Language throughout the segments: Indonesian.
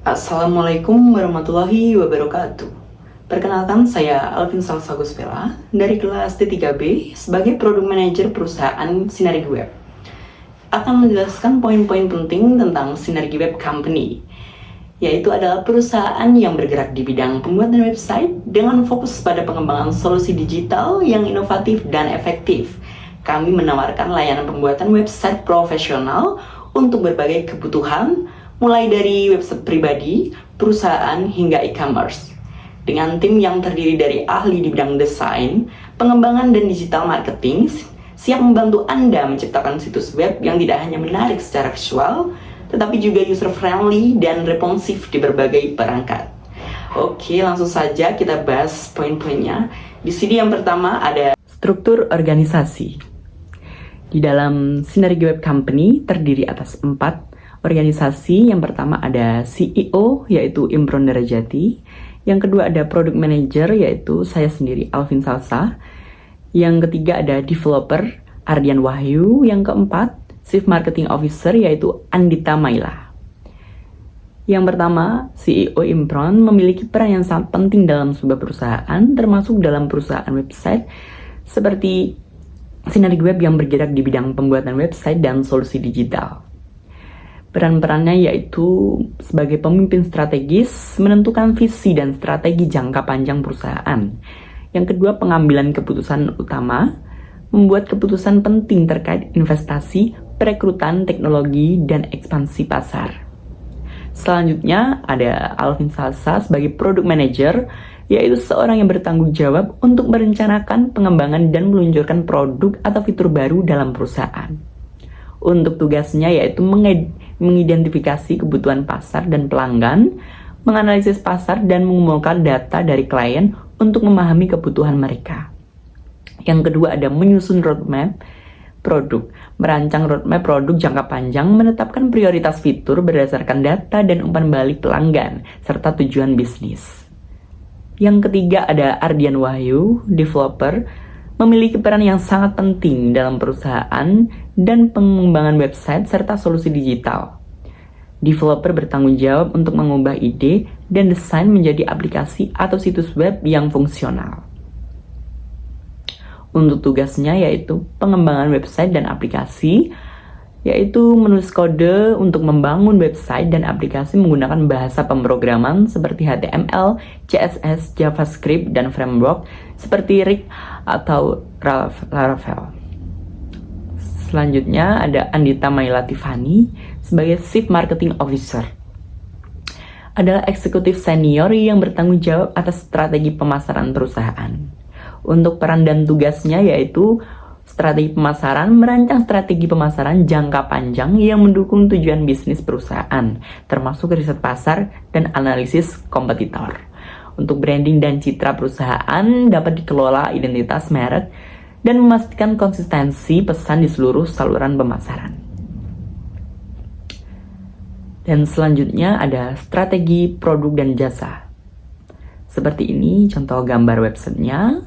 Assalamualaikum warahmatullahi wabarakatuh. Perkenalkan, saya Alvin Salsa Gospela dari kelas T3B sebagai Product Manager perusahaan Sinergi Web. Akan menjelaskan poin-poin penting tentang Sinergi Web Company, yaitu adalah perusahaan yang bergerak di bidang pembuatan website dengan fokus pada pengembangan solusi digital yang inovatif dan efektif. Kami menawarkan layanan pembuatan website profesional untuk berbagai kebutuhan, mulai dari website pribadi, perusahaan, hingga e-commerce. Dengan tim yang terdiri dari ahli di bidang desain, pengembangan, dan digital marketing, siap membantu Anda menciptakan situs web yang tidak hanya menarik secara visual, tetapi juga user-friendly dan responsif di berbagai perangkat. Oke, langsung saja kita bahas poin-poinnya. Di sini yang pertama ada struktur organisasi. Di dalam Sinergi Web Company terdiri atas 4 organisasi. Yang pertama ada CEO, yaitu Imron Darajati. Yang kedua ada Product Manager, yaitu saya sendiri, Alvin Salsa. Yang ketiga ada Developer, Ardian Wahyu. Yang keempat, Chief Marketing Officer, yaitu Andita Maila. Yang pertama, CEO Imron memiliki peran yang sangat penting dalam sebuah perusahaan, termasuk dalam perusahaan website seperti Sinergi Web yang bergerak di bidang pembuatan website dan solusi digital. Peran-perannya yaitu sebagai pemimpin strategis, menentukan visi dan strategi jangka panjang perusahaan. Yang kedua, pengambilan keputusan utama, membuat keputusan penting terkait investasi, perekrutan, teknologi, dan ekspansi pasar. Selanjutnya ada Alvin Salsa sebagai Product Manager, yaitu seorang yang bertanggung jawab untuk merencanakan, pengembangan, dan meluncurkan produk atau fitur baru dalam perusahaan. Untuk tugasnya yaitu mengidentifikasi kebutuhan pasar dan pelanggan, menganalisis pasar, dan mengumpulkan data dari klien untuk memahami kebutuhan mereka. Yang kedua ada menyusun roadmap produk, merancang roadmap produk jangka panjang, menetapkan prioritas fitur berdasarkan data dan umpan balik pelanggan, serta tujuan bisnis. Yang ketiga ada Ardian Wahyu, developer, memiliki peran yang sangat penting dalam perusahaan dan pengembangan website serta solusi digital. Developer bertanggung jawab untuk mengubah ide dan desain menjadi aplikasi atau situs web yang fungsional. Untuk tugasnya yaitu pengembangan website dan aplikasi, yaitu menulis kode untuk membangun website dan aplikasi menggunakan bahasa pemrograman seperti HTML, CSS, JavaScript, dan framework seperti Rick atau Laravel. Selanjutnya ada Andita Maila Tiffany sebagai Chief Marketing Officer. Adalah eksekutif senior yang bertanggung jawab atas strategi pemasaran perusahaan. Untuk peran dan tugasnya yaitu strategi pemasaran, merancang strategi pemasaran jangka panjang yang mendukung tujuan bisnis perusahaan, termasuk riset pasar dan analisis kompetitor. Untuk branding dan citra perusahaan dapat dikelola identitas merek dan memastikan konsistensi pesan di seluruh saluran pemasaran. Dan selanjutnya ada strategi produk dan jasa. Seperti ini contoh gambar websitenya.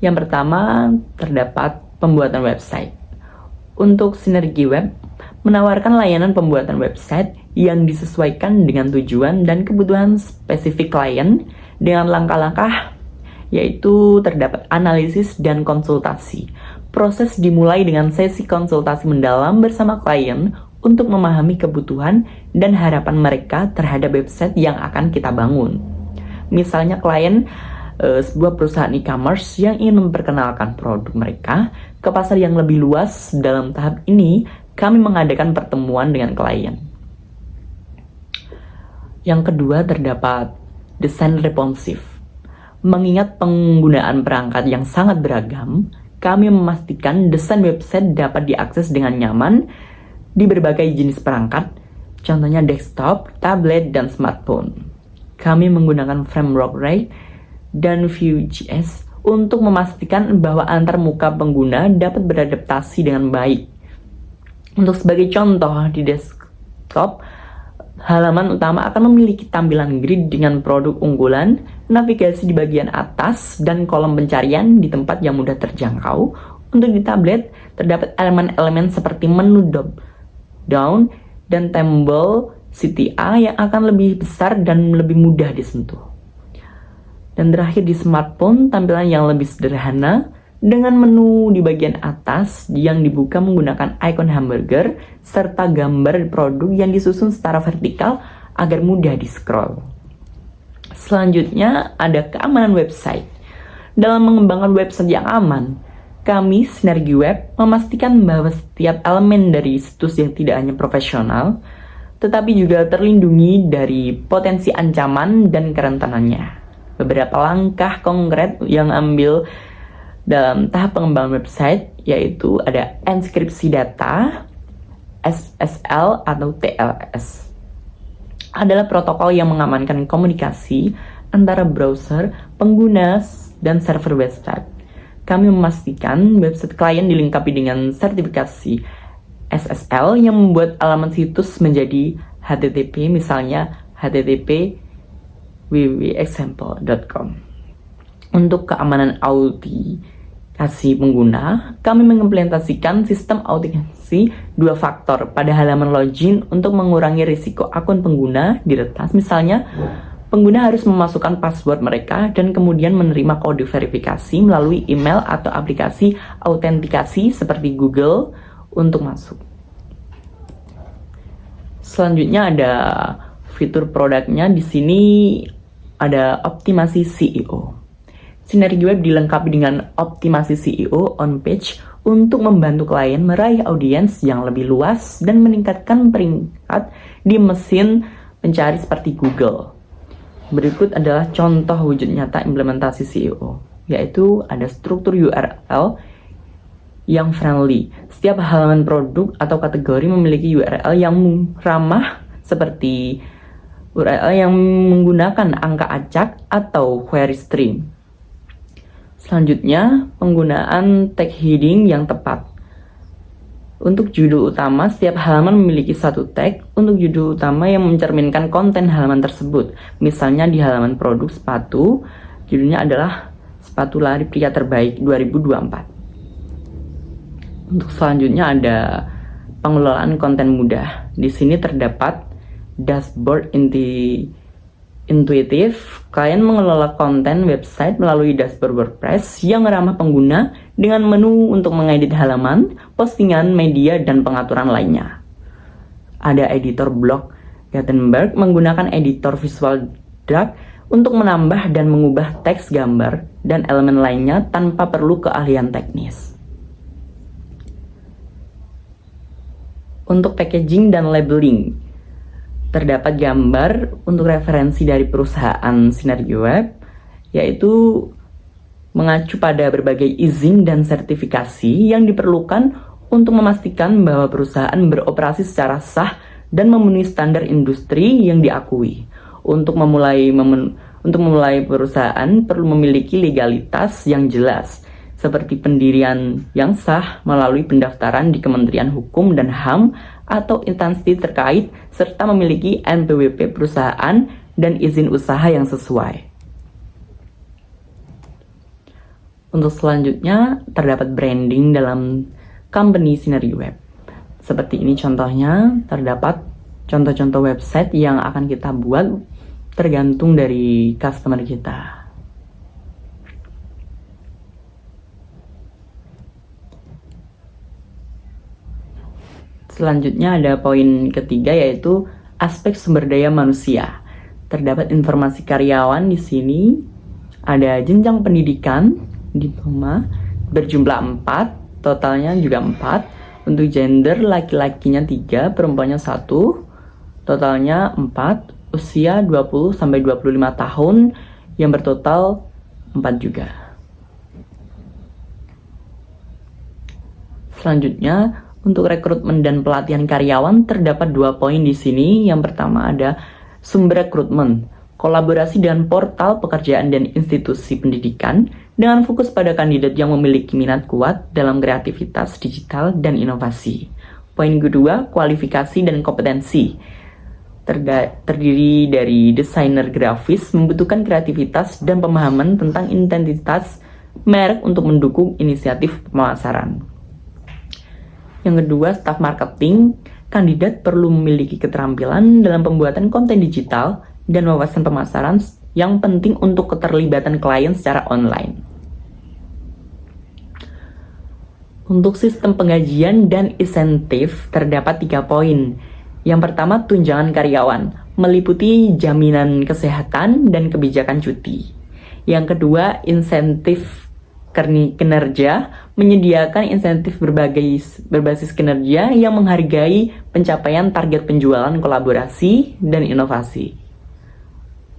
Yang pertama terdapat pembuatan website. Untuk Sinergi Web menawarkan layanan pembuatan website yang disesuaikan dengan tujuan dan kebutuhan spesifik klien dengan langkah-langkah, yaitu terdapat analisis dan konsultasi. Proses dimulai dengan sesi konsultasi mendalam bersama klien untuk memahami kebutuhan dan harapan mereka terhadap website yang akan kita bangun. Misalnya klien sebuah perusahaan e-commerce yang ingin memperkenalkan produk mereka ke pasar yang lebih luas. Dalam tahap ini, kami mengadakan pertemuan dengan klien. Yang kedua terdapat desain responsif. Mengingat penggunaan perangkat yang sangat beragam, kami memastikan desain website dapat diakses dengan nyaman di berbagai jenis perangkat, contohnya desktop, tablet, dan smartphone. Kami menggunakan framework Ray dan Vue.js untuk memastikan bahwa antar muka pengguna dapat beradaptasi dengan baik. Untuk sebagai contoh, di desktop, halaman utama akan memiliki tampilan grid dengan produk unggulan, navigasi di bagian atas, dan kolom pencarian di tempat yang mudah terjangkau. Untuk di tablet, terdapat elemen-elemen seperti menu drop down dan tombol CTA yang akan lebih besar dan lebih mudah disentuh. Dan terakhir di smartphone, tampilan yang lebih sederhana dengan menu di bagian atas yang dibuka menggunakan ikon hamburger serta gambar produk yang disusun secara vertikal agar mudah di-scroll. Selanjutnya ada keamanan website. Dalam mengembangkan website yang aman, kami Sinergi Web memastikan bahwa setiap elemen dari situs yang tidak hanya profesional, tetapi juga terlindungi dari potensi ancaman dan kerentanannya. Beberapa langkah konkret yang ambil dalam tahap pengembangan website yaitu ada enkripsi data, SSL atau TLS. Adalah protokol yang mengamankan komunikasi antara browser, pengguna, dan server website. Kami memastikan website klien dilengkapi dengan sertifikasi SSL yang membuat alamat situs menjadi HTTP, misalnya HTTP www.example.com. Untuk keamanan autentikasi pengguna, kami mengimplementasikan sistem autentikasi 2 faktor pada halaman login untuk mengurangi risiko akun pengguna diretas. Misalnya, pengguna harus memasukkan password mereka dan kemudian menerima kode verifikasi melalui email atau aplikasi autentikasi seperti Google untuk masuk. Selanjutnya ada fitur produknya. Di sini ada optimasi SEO. Sinergi Web dilengkapi dengan optimasi SEO on page untuk membantu klien meraih audiens yang lebih luas dan meningkatkan peringkat di mesin pencari seperti Google. Berikut adalah contoh wujud nyata implementasi SEO, yaitu ada struktur URL yang friendly. Setiap halaman produk atau kategori memiliki URL yang ramah seperti URL yang menggunakan angka acak atau query string. Selanjutnya, penggunaan tag heading yang tepat. Untuk judul utama, setiap halaman memiliki satu tag untuk judul utama yang mencerminkan konten halaman tersebut. Misalnya di halaman produk sepatu, judulnya adalah Sepatu Lari Pria Terbaik 2024. Untuk selanjutnya ada pengelolaan konten mudah. Di sini terdapat dashboard intuitif. Klien mengelola konten website melalui dashboard WordPress yang ramah pengguna dengan menu untuk mengedit halaman, postingan, media, dan pengaturan lainnya. Ada editor blog Gutenberg menggunakan editor Visual Drag untuk menambah dan mengubah teks, gambar, dan elemen lainnya tanpa perlu keahlian teknis. Untuk packaging dan labeling, terdapat gambar untuk referensi dari perusahaan Sinergi Web, yaitu mengacu pada berbagai izin dan sertifikasi yang diperlukan untuk memastikan bahwa perusahaan beroperasi secara sah dan memenuhi standar industri yang diakui. Untuk memulai perusahaan perlu memiliki legalitas yang jelas, seperti pendirian yang sah melalui pendaftaran di Kementerian Hukum dan HAM atau instansi terkait, serta memiliki NPWP perusahaan dan izin usaha yang sesuai. Untuk selanjutnya, terdapat branding dalam company Sinergi Web. Seperti ini contohnya, terdapat contoh-contoh website yang akan kita buat tergantung dari customer kita. Selanjutnya ada poin ketiga, yaitu aspek sumber daya manusia. Terdapat informasi karyawan di sini, ada jenjang pendidikan, diploma, berjumlah 4, totalnya juga 4. Untuk gender, laki-lakinya 3, perempuannya 1, totalnya 4. Usia 20-25 tahun, yang bertotal 4 juga. Selanjutnya, untuk rekrutmen dan pelatihan karyawan terdapat 2 poin di sini. Yang pertama ada sumber rekrutmen, kolaborasi dengan portal pekerjaan dan institusi pendidikan dengan fokus pada kandidat yang memiliki minat kuat dalam kreativitas digital dan inovasi. Poin kedua, kualifikasi dan kompetensi. Terdiri dari desainer grafis membutuhkan kreativitas dan pemahaman tentang identitas merek untuk mendukung inisiatif pemasaran. Yang kedua, staf marketing kandidat perlu memiliki keterampilan dalam pembuatan konten digital dan wawasan pemasaran yang penting untuk keterlibatan klien secara online. Untuk sistem penggajian dan insentif terdapat 3 poin. Yang pertama, tunjangan karyawan, meliputi jaminan kesehatan dan kebijakan cuti. Yang kedua, insentif kinerja, menyediakan insentif berbasis kinerja yang menghargai pencapaian target penjualan, kolaborasi, dan inovasi.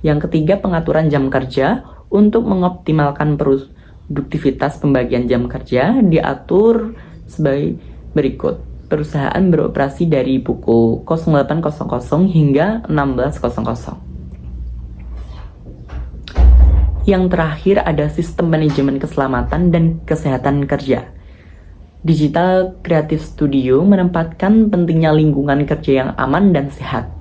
Yang ketiga, pengaturan jam kerja. Untuk mengoptimalkan produktivitas, pembagian jam kerja diatur sebagai berikut. Perusahaan beroperasi dari pukul 08.00 hingga 16.00. Yang terakhir ada sistem manajemen keselamatan dan kesehatan kerja. Digital Creative Studio menempatkan pentingnya lingkungan kerja yang aman dan sehat.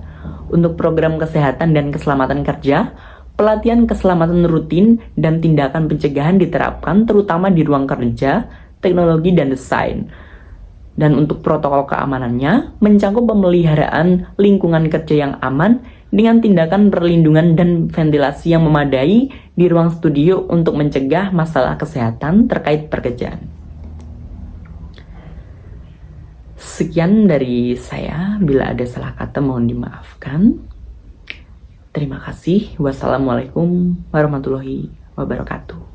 Untuk program kesehatan dan keselamatan kerja, pelatihan keselamatan rutin dan tindakan pencegahan diterapkan terutama di ruang kerja, teknologi, dan desain. Dan untuk protokol keamanannya, mencakup pemeliharaan lingkungan kerja yang aman dengan tindakan perlindungan dan ventilasi yang memadai di ruang studio untuk mencegah masalah kesehatan terkait pekerjaan. Sekian dari saya, bila ada salah kata mohon dimaafkan. Terima kasih. Wassalamualaikum warahmatullahi wabarakatuh.